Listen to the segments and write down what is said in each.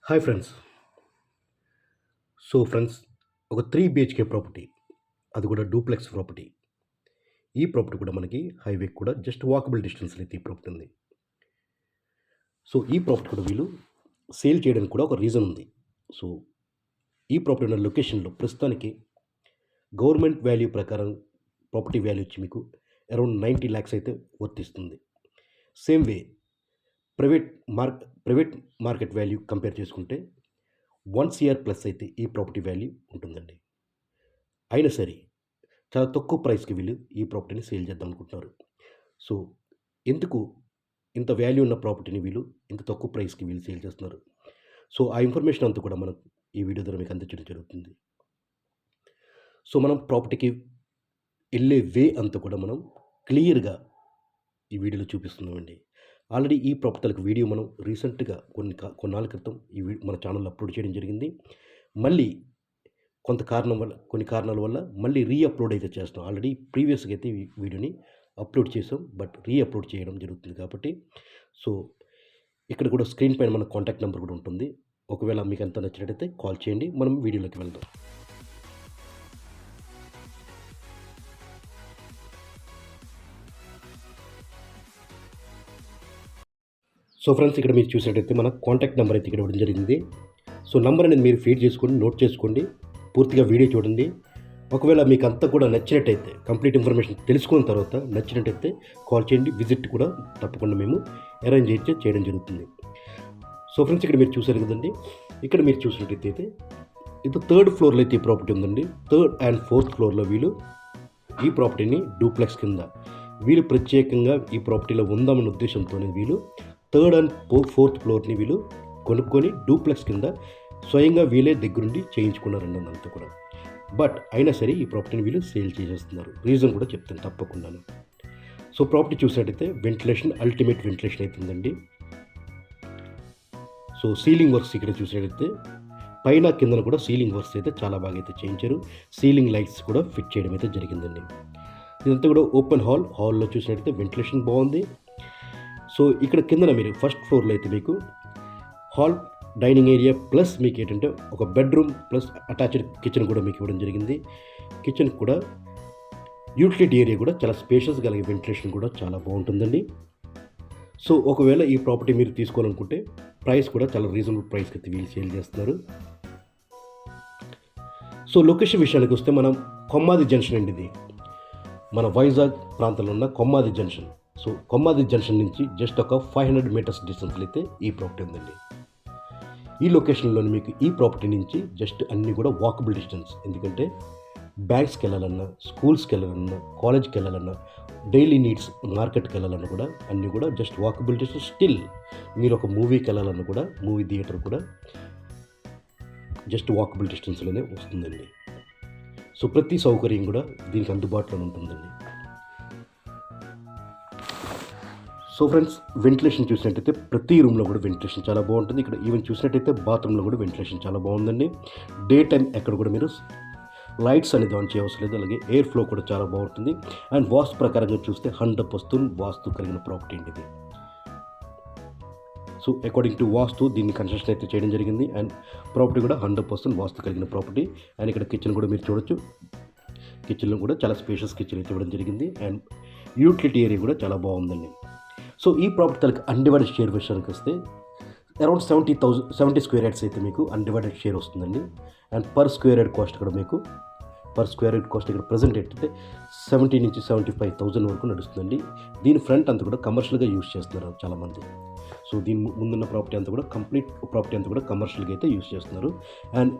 Hi friends. Friends, ఒక 3 BHK property. అది కూడా డూప్లెక్స్ ప్రాపర్టీ. ఈ ప్రాపర్టీ కూడా మనకి హైవేకి కూడా జస్ట్ వాకబుల్ డిస్టెన్స్‌లో అయితే ఈ ప్రాపర్టీ ఉంది. ఈ ప్రాపర్టీ కూడా వీళ్ళు సేల్ చేయడానికి కూడా ఒక రీజన్ ఉంది. సో, ఈ ప్రాపర్టీ ఉన్న లొకేషన్‌లో ప్రస్తుతానికి గవర్నమెంట్ వాల్యూ ప్రకారం ప్రాపర్టీ వాల్యూ వచ్చి మీకు అరౌండ్ 90,00,000 అయితే వర్తిస్తుంది. Same way private private market value compare చేసుకుంటే 1 సీఆర్ ప్లస్ అయితే ఈ ప్రాపర్టీ వాల్యూ ఉంటుందండి. అయినా సరే చాలా తక్కువ ప్రైస్‌కి వీళ్ళు ఈ ప్రాపర్టీని సేల్ చేద్దాం అనుకుంటున్నారు. సో, ఎందుకు ఇంత వాల్యూ ఉన్న ప్రాపర్టీని వీళ్ళు ఇంత తక్కువ ప్రైస్‌కి వీళ్ళు సేల్ చేస్తున్నారు? ఆ ఇన్ఫర్మేషన్ అంతా కూడా మనం ఈ వీడియో ద్వారా మీకు అందించడం జరుగుతుంది. మనం ప్రాపర్టీకి ఎళ్ళే వే అంతా కూడా మనం క్లియర్‌గా ఈ వీడియోలో చూపిస్తున్నామండి. ఆల్రెడీ ఈ ప్రాపర్టీలకు వీడియో మనం రీసెంట్‌గా కొన్నాళ్ళ క్రితం మన ఛానెల్‌లో అప్‌లోడ్ చేయడం జరిగింది. మళ్ళీ కొన్ని కారణాల వల్ల మళ్ళీ అప్‌లోడ్ అయితే చేస్తున్నాం. ఆల్రెడీ ప్రీవియస్‌గా అయితే ఈ వీడియోని అప్‌లోడ్ చేసాం. బట్ అప్‌లోడ్ చేయడం జరుగుతుంది కాబట్టి సో, ఇక్కడ కూడా స్క్రీన్ పైన మన కాంటాక్ట్ నంబర్ కూడా ఉంటుంది. ఒకవేళ మీకు అంతా నచ్చినట్టయితే కాల్ చేయండి. మనం వీడియోలోకి వెళ్దాం. ఫ్రెండ్స్, ఇక్కడ మీరు చూసినట్టయితే మన కాంటాక్ట్ నంబర్ అయితే ఇక్కడ ఇవ్వడం జరిగింది. నంబర్ అనేది మీరు ఫీడ్ చేసుకోండి, నోట్ చేసుకోండి. పూర్తిగా వీడియో చూడండి. ఒకవేళ మీకు అంతా కూడా నచ్చినట్టయితే కంప్లీట్ ఇన్ఫర్మేషన్ తెలుసుకున్న తర్వాత నచ్చినట్టయితే కాల్ చేయండి. విజిట్ కూడా తప్పకుండా మేము అరేంజ్ అయితే చేయడం జరుగుతుంది. ఫ్రెండ్స్, ఇక్కడ మీరు చూసారు కదండి. ఇక్కడ మీరు చూసినట్టయితే ఇది 3rd ఫ్లోర్లో అయితే ఈ ప్రాపర్టీ ఉందండి. 3rd అండ్ 4th ఫ్లోర్లో వీళ్ళు ఈ ప్రాపర్టీని డూప్లెక్స్ కింద వీళ్ళు ప్రత్యేకంగా ఈ ప్రాపర్టీలో ఉందామన్న ఉద్దేశంతోనే వీళ్ళు 3rd అండ్ 4th ఫ్లోర్ని వీళ్ళు కొనుక్కొని డూప్లెక్స్ కింద స్వయంగా వీళ్ళే దగ్గరుండి చేయించుకున్నారండి అంతా కూడా. బట్ అయినా సరే ఈ ప్రాపర్టీని వీళ్ళు సేల్ చేసేస్తున్నారు. రీజన్ కూడా చెప్తాను తప్పకుండాను. ప్రాపర్టీ చూసినట్టయితే వెంటిలేషన్ అల్టిమేట్ వెంటిలేషన్ అవుతుందండి. సీలింగ్ వర్క్స్ ఇక్కడ చూసినట్టయితే పైన కిందన కూడా సీలింగ్ వర్క్స్ అయితే చాలా బాగా అయితే చేయించారు. సీలింగ్ లైట్స్ కూడా ఫిట్ చేయడం అయితే జరిగిందండి. ఇదంతా కూడా ఓపెన్ హాల్లో చూసినట్టయితే వెంటిలేషన్ బాగుంది. ఇక్కడ కిందన మీరు ఫస్ట్ ఫ్లోర్లో అయితే మీకు హాల్, డైనింగ్ ఏరియా ప్లస్ మీకు ఏంటంటే ఒక బెడ్రూమ్ ప్లస్ అటాచ్డ్ కిచెన్ కూడా మీకు ఇవ్వడం జరిగింది. కిచెన్ కూడా యూటిలిటీ ఏరియా కూడా చాలా స్పేషియస్గా, అలాగే వెంటిలేషన్ కూడా చాలా బాగుంటుందండి. ఒకవేళ ఈ ప్రాపర్టీ మీరు తీసుకోవాలనుకుంటే ప్రైస్ కూడా చాలా రీజనబుల్ ప్రైస్కి అయితే వీళ్ళు సేల్ చేస్తున్నారు. లొకేషన్ విషయానికి వస్తే మనం కొమ్మాది జంక్షన్ అండి. ఇది మన వైజాగ్ ప్రాంతంలో ఉన్న కొమ్మాది జంక్షన్. కొమ్మాది జంక్షన్ నుంచి జస్ట్ ఒక 500 మీటర్స్ డిస్టెన్స్లో అయితే ఈ ప్రాపర్టీ ఉందండి. ఈ లొకేషన్లోని మీకు ఈ ప్రాపర్టీ నుంచి జస్ట్ అన్నీ కూడా వాకబుల్ డిస్టెన్స్. ఎందుకంటే బ్యాంక్స్కి వెళ్ళాలన్నా, స్కూల్స్కి వెళ్ళాలన్నా, కాలేజ్కి వెళ్ళాలన్నా, డైలీ నీడ్స్ మార్కెట్కి వెళ్ళాలన్నా కూడా అన్నీ కూడా జస్ట్ వాకబుల్ డిస్టెన్స్. స్టిల్ మీరు ఒక మూవీకి వెళ్ళాలన్నా కూడా మూవీ థియేటర్ కూడా జస్ట్ వాకబుల్ డిస్టెన్స్లోనే వస్తుందండి. ప్రతి సౌకర్యం కూడా దీనికి అందుబాటులో ఉంటుందండి. ఫ్రెండ్స్, వెంటిలేషన్ చూసినట్టయితే ప్రతి రూమ్లో కూడా వెంటిలేషన్ చాలా బాగుంటుంది. ఇక్కడ ఈవెన్ చూసినట్టయితే బాత్రూంలో కూడా వెంటిలేషన్ చాలా బాగుందండి. డే టైం ఎక్కడ కూడా మీరు లైట్స్ అనేది ఆన్ చేయవసరం లేదు. అలాగే ఎయిర్ ఫ్లో కూడా చాలా బాగుంటుంది. అండ్ వాస్తు ప్రకారంగా చూస్తే 100% వాస్తు కలిగిన ప్రాపర్టీ అండి ఇది. అకార్డింగ్ టు వాస్తు దీన్ని కన్స్ట్రక్షన్ అయితే చేయడం జరిగింది. అండ్ ప్రాపర్టీ కూడా 100% వాస్తు కలిగిన ప్రాపర్టీ. అండ్ ఇక్కడ కిచెన్ కూడా మీరు చూడొచ్చు. కిచెన్లో కూడా చాలా స్పేషియస్ కిచెన్ అయితే ఇవ్వడం జరిగింది. అండ్ యూటిలిటీ ఏరియా కూడా చాలా బాగుందండి. ఈ ప్రాపర్టీ తలకి అన్డివైడెడ్ షేర్ విషయానికి వస్తే అరౌండ్ 70 స్క్వేర్ యార్డ్స్ అయితే మీకు అన్డివైడెడ్ షేర్ వస్తుందండి. And per square yard cost కూడా మీకు ఇక్కడ ప్రజెంట్ అయితే 70 నుంచి 75,000 వరకు నడుస్తుందండి. దీని ఫ్రంట్ అంతా కూడా కమర్షియల్గా యూజ్ చేస్తున్నారు చాలామంది. దీని ముందున్న ప్రాపర్టీ అంతా కూడా కంప్లీట్ ప్రాపర్టీ అంతా కూడా కమర్షియల్గా అయితే యూజ్ చేస్తున్నారు. అండ్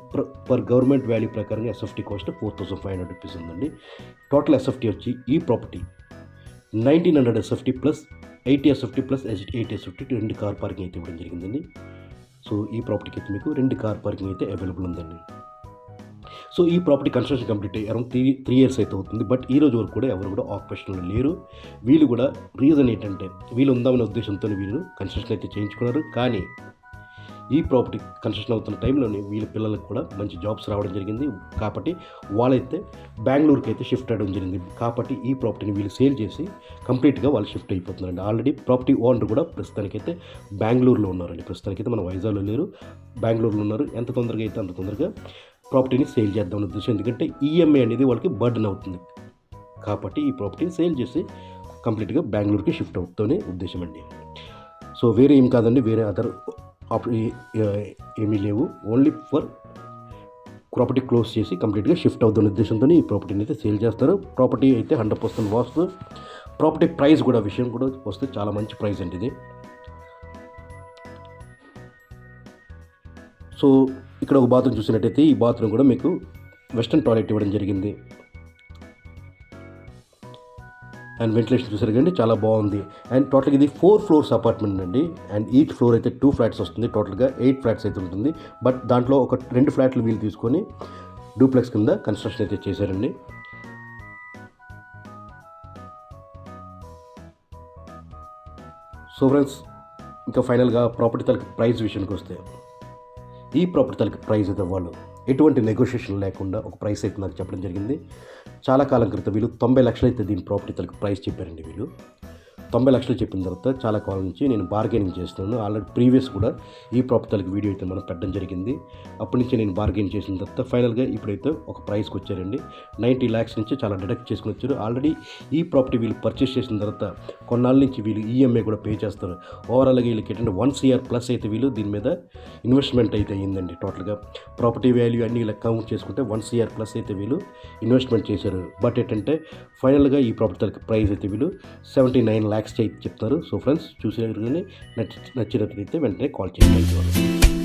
పర్ గవర్నమెంట్ వాల్యూ ప్రకారంగా ఎస్ఎఫ్టీ కాస్ట్ 4,500 రూపీస్ ఉందండి. టోటల్ ఎస్ఎఫ్టీ వచ్చి ఈ property 1900 SFT plus 80 SFT plus 80 SFT 2 car parking అయితే ఇవ్వడం జరిగిందండి. ఈ ప్రాపర్టీకి అయితే మీకు 2 కార్ పార్కింగ్ అయితే అవైలబుల్ ఉందండి. ఈ ప్రాపర్టీ కన్స్ట్రక్షన్ కంప్లీట్ అయ్యి అరౌండ్ 3 ఇయర్స్ అయితే అవుతుంది. బట్ ఈ రోజు వరకు కూడా ఎవరు కూడా ఆక్యుపేషన్లో లేరు. వీళ్ళు కూడా రీజన్ ఏంటంటే వీళ్ళు ఉందామనే ఉద్దేశంతో వీళ్ళు కన్స్ట్రక్షన్ అయితే చేయించుకున్నారు. కానీ ఈ ప్రాపర్టీ కన్స్ట్రక్షన్ అవుతున్న టైంలోనే వీళ్ళ పిల్లలకు కూడా మంచి జాబ్స్ రావడం జరిగింది. కాబట్టి వాళ్ళైతే బెంగళూరుకి అయితే షిఫ్ట్ అవ్వడం జరిగింది. కాబట్టి ఈ ప్రాపర్టీని వీళ్ళు సేల్ చేసి కంప్లీట్గా వాళ్ళు షిఫ్ట్ అయిపోతున్నారండి. ఆల్రెడీ ప్రాపర్టీ ఓనర్ కూడా ప్రస్తుతానికైతే బెంగళూరులో ఉన్నారండి. ప్రస్తుతానికైతే మన వైజాగ్లో లేరు, బెంగళూరులో ఉన్నారు. ఎంత తొందరగా అయితే అంత తొందరగా ప్రాపర్టీని సేల్ చేద్దామని ఉద్దేశం. ఎందుకంటే ఈఎంఐ అనేది వాళ్ళకి బర్డెన్ అవుతుంది. కాబట్టి ఈ ప్రాపర్టీని సేల్ చేసి కంప్లీట్గా బెంగళూరుకి షిఫ్ట్ అవుతూనే ఉద్దేశం అండి. సో వేరే ఏం కాదండి, వేరే అదర్ ఏమీ లేవు. ఓన్లీ ఫర్ ప్రాపర్టీ క్లోజ్ చేసి కంప్లీట్గా షిఫ్ట్ అవుతున్న ఉద్దేశంతో ఈ ప్రాపర్టీని అయితే సేల్ చేస్తారు. ప్రాపర్టీ అయితే 100% వాస్తు. ప్రాపర్టీ ప్రైస్ కూడా విషయం కూడా వస్తే చాలా మంచి ప్రైస్ అండి ఇది. సో ఇక్కడ ఒక బాత్రూమ్ చూసినట్టయితే ఈ బాత్రూమ్ కూడా మీకు వెస్టర్న్ టాయిలెట్ ఇవ్వడం జరిగింది. అండ్ వెంటిలేషన్ చూసారు కండి, చాలా బాగుంది. అండ్ టోటల్గా ఇది 4 ఫ్లోర్స్ అపార్ట్మెంట్ అండి. అండ్ ఈచ్ ఫ్లోర్ అయితే 2 ఫ్లాట్స్ వస్తుంది. టోటల్గా 8 ఫ్లాట్స్ అయితే ఉంటుంది. బట్ దాంట్లో ఒక 2 ఫ్లాట్లు వీళ్ళు తీసుకొని డూప్లెక్స్ కింద కన్స్ట్రక్షన్ అయితే చేశారండి. సో ఫ్రెండ్స్, ఇంకా ఫైనల్గా ప్రాపర్టీ తలకి ప్రైస్ విషయానికి వస్తే, ఈ ప్రాపర్టీ తలకి ప్రైస్ అయితే వాళ్ళు ఎటువంటి నెగోషియేషన్ లేకుండా ఒక ప్రైస్ అయితే నాకు చెప్పడం జరిగింది. చాలా కాలం క్రితం వీళ్ళు 90 లక్షలు అయితే దీని ప్రాపర్టీ తలకి ప్రైస్ చెప్పారండి. వీళ్ళు 90 లక్షలు చెప్పిన తర్వాత చాలా కాలం నుంచి నేను బార్గెనింగ్ చేస్తున్నాను. ఆల్రెడీ ప్రీవియస్ కూడా ఈ ప్రాపర్టీ తలకి వీడియో అయితే మనం పెట్టడం జరిగింది. అప్పటి నుంచి నేను బార్గెనింగ్ చేసిన తర్వాత ఫైనల్గా ఇప్పుడైతే ఒక ప్రైస్కి వచ్చారండి. 90 lakhs నుంచి చాలా డిడక్ట్ చేసుకుని వచ్చారు. ఆల్రెడీ ఈ ప్రాపర్టీ వీళ్ళు పర్చేస్ చేసిన తర్వాత కొన్నాళ్ళ నుంచి వీళ్ళు ఈఎంఐ కూడా పే చేస్తారు. ఓవరాల్గా వీళ్ళకి ఏంటంటే 1 CR ప్లస్ అయితే వీళ్ళు దీని మీద ఇన్వెస్ట్మెంట్ అయితే అయ్యిందండి. టోటల్గా ప్రాపర్టీ వాల్యూ అన్ని ఇలా కౌంట్ చేసుకుంటే 1 CR ప్లస్ అయితే వీళ్ళు ఇన్వెస్ట్మెంట్ చేశారు. బట్ ఏంటంటే ఫైనల్గా ఈ ప్రాపర్టీ తలకి ప్రైస్ అయితే వీళ్ళు 79 lakhs చెప్తారు. సో ఫ్రెండ్స్, చూసేవారు కానీ నచ్చినట్లయితే వెంటనే కాల్ చేయండి.